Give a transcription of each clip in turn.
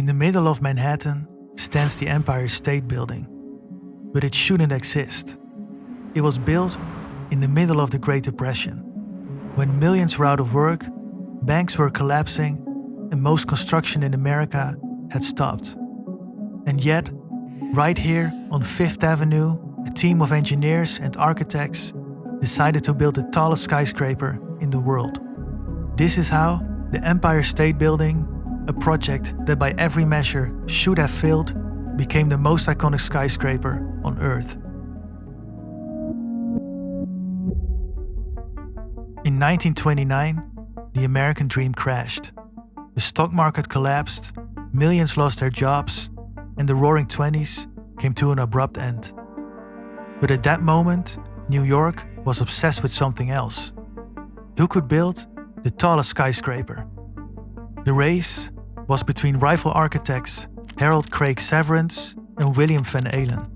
In the middle of Manhattan stands the Empire State Building, but it shouldn't exist. It was built in the middle of the Great Depression, when millions were out of work, banks were collapsing, and most construction in America had stopped. And yet, right here on Fifth Avenue, a team of engineers and architects decided to build the tallest skyscraper in the world. This is how the Empire State Building, a project that by every measure should have failed, became the most iconic skyscraper on Earth. In 1929, the American dream crashed. The stock market collapsed, millions lost their jobs, and the Roaring Twenties came to an abrupt end. But at that moment, New York was obsessed with something else. Who could build the tallest skyscraper? The race was between rival architects Harold Craig Severance and William Van Alen.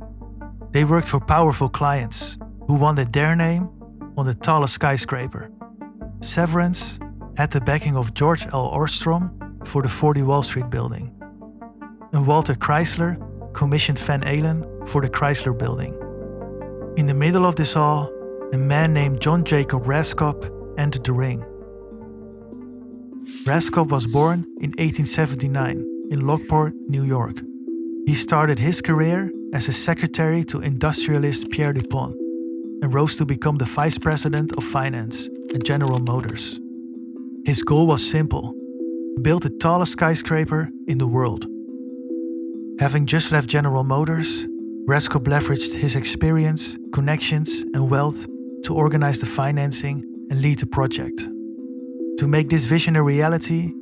They worked for powerful clients who wanted their name on the tallest skyscraper. Severance had the backing of George L. Ostrom for the 40 Wall Street building, and Walter Chrysler commissioned Van Alen for the Chrysler building. In the middle of this all, a man named John Jacob Raskob entered the ring. Raskob was born in 1879 in Lockport, New York. He started his career as a secretary to industrialist Pierre Dupont and rose to become the vice president of finance at General Motors. His goal was simple: build the tallest skyscraper in the world. Having just left General Motors, Raskob leveraged his experience, connections, and wealth to organize the financing and lead the project. To make this vision a reality,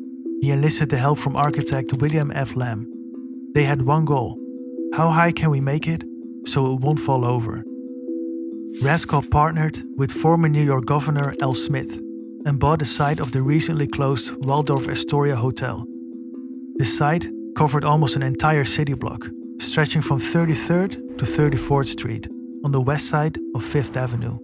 he enlisted the help from architect William F. Lamb. They had one goal: how high can we make it so it won't fall over? Raskob partnered with former New York Governor Al Smith and bought the site of the recently closed Waldorf Astoria Hotel. The site covered almost an entire city block, stretching from 33rd to 34th Street on the west side of Fifth Avenue.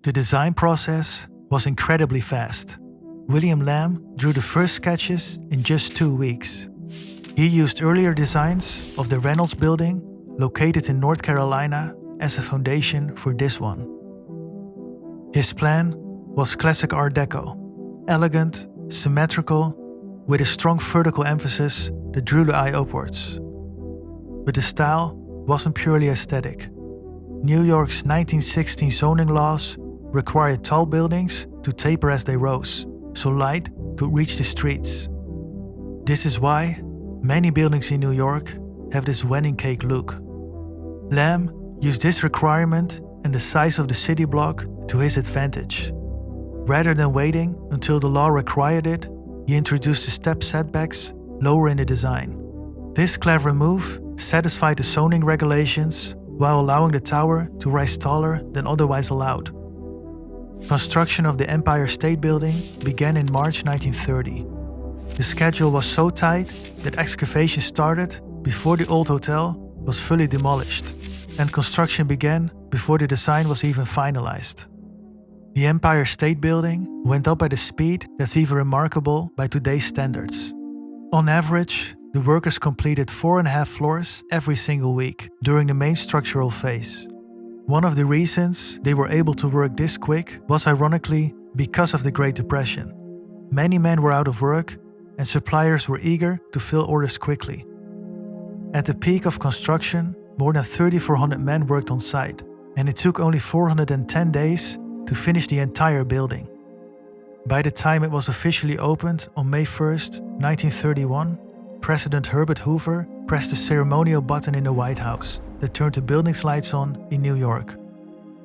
The design process was incredibly fast. William Lamb drew the first sketches in just 2 weeks. He used earlier designs of the Reynolds Building, located in North Carolina, as a foundation for this one. His plan was classic Art Deco, elegant, symmetrical, with a strong vertical emphasis that drew the eye upwards. But the style wasn't purely aesthetic. New York's 1916 zoning laws required tall buildings to taper as they rose, so light could reach the streets. This is why many buildings in New York have this wedding cake look. Lamb used this requirement and the size of the city block to his advantage. Rather than waiting until the law required it, he introduced the step setbacks lower in the design. This clever move satisfied the zoning regulations while allowing the tower to rise taller than otherwise allowed. Construction of the Empire State Building began in March 1930. The schedule was so tight that excavation started before the old hotel was fully demolished, and construction began before the design was even finalized. The Empire State Building went up at a speed that's even remarkable by today's standards. On average, the workers completed 4.5 floors every single week during the main structural phase. One of the reasons they were able to work this quick was ironically because of the Great Depression. Many men were out of work and suppliers were eager to fill orders quickly. At the peak of construction, more than 3,400 men worked on site, and it took only 410 days to finish the entire building. By the time it was officially opened on May 1st, 1931, President Herbert Hoover pressed the ceremonial button in the White House that turned the building's lights on in New York.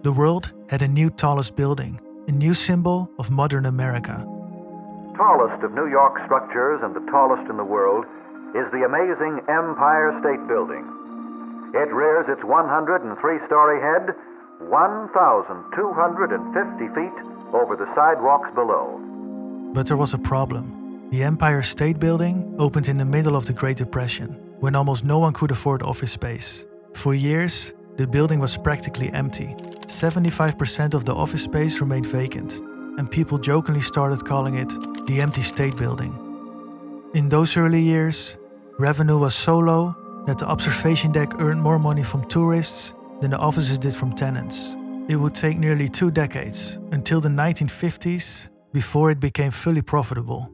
The world had a new tallest building, a new symbol of modern America. Tallest of New York structures and the tallest in the world is the amazing Empire State Building. It rears its 103-story head 1,250 feet over the sidewalks below. But there was a problem. The Empire State Building opened in the middle of the Great Depression, when almost no one could afford office space. For years, the building was practically empty. 75% of the office space remained vacant, and people jokingly started calling it the Empty State Building. In those early years, revenue was so low that the observation deck earned more money from tourists than the offices did from tenants. It would take nearly 2 decades, until the 1950s, before it became fully profitable.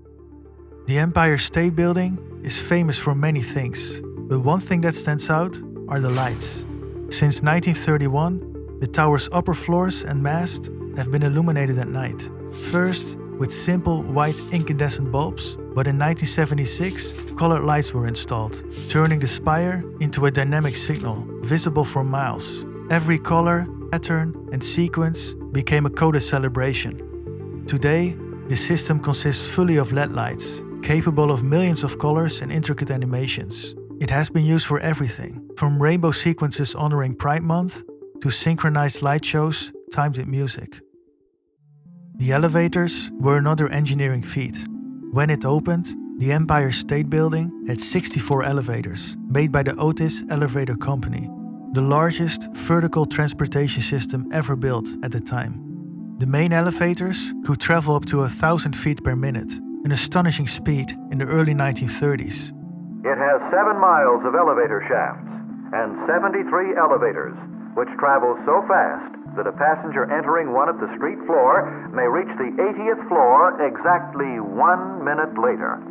The Empire State Building is famous for many things, but one thing that stands out are the lights. Since 1931, the tower's upper floors and mast have been illuminated at night. First, with simple white incandescent bulbs, but in 1976, colored lights were installed, turning the spire into a dynamic signal, visible for miles. Every color, pattern, and sequence became a coded celebration. Today, the system consists fully of LED lights, capable of millions of colors and intricate animations. It has been used for everything, from rainbow sequences honoring Pride Month to synchronized light shows timed with music. The elevators were another engineering feat. When it opened, the Empire State Building had 64 elevators, made by the Otis Elevator Company, the largest vertical transportation system ever built at the time. The main elevators could travel up to 1,000 feet per minute, an astonishing speed in the early 1930s. It has 7 miles of elevator shafts and 73 elevators, which travel so fast that a passenger entering one at the street floor may reach the 80th floor exactly 1 minute later.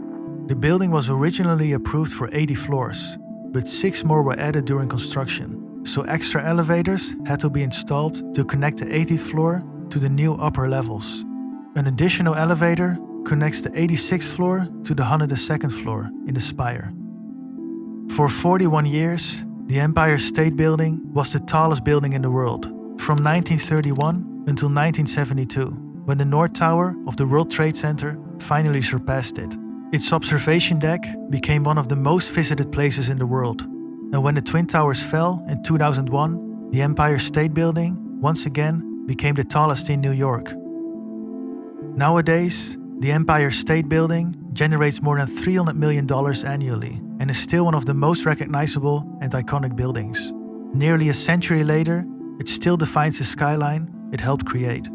The building was originally approved for 80 floors, but 6 more were added during construction, so extra elevators had to be installed to connect the 80th floor to the new upper levels. An additional elevator connects the 86th floor to the 102nd floor in the spire. For 41 years, the Empire State Building was the tallest building in the world, from 1931 until 1972, when the North Tower of the World Trade Center finally surpassed it. Its observation deck became one of the most visited places in the world, and when the Twin Towers fell in 2001, the Empire State Building once again became the tallest in New York. Nowadays, the Empire State Building generates more than $300 million annually and is still one of the most recognizable and iconic buildings. Nearly a century later, it still defines the skyline it helped create.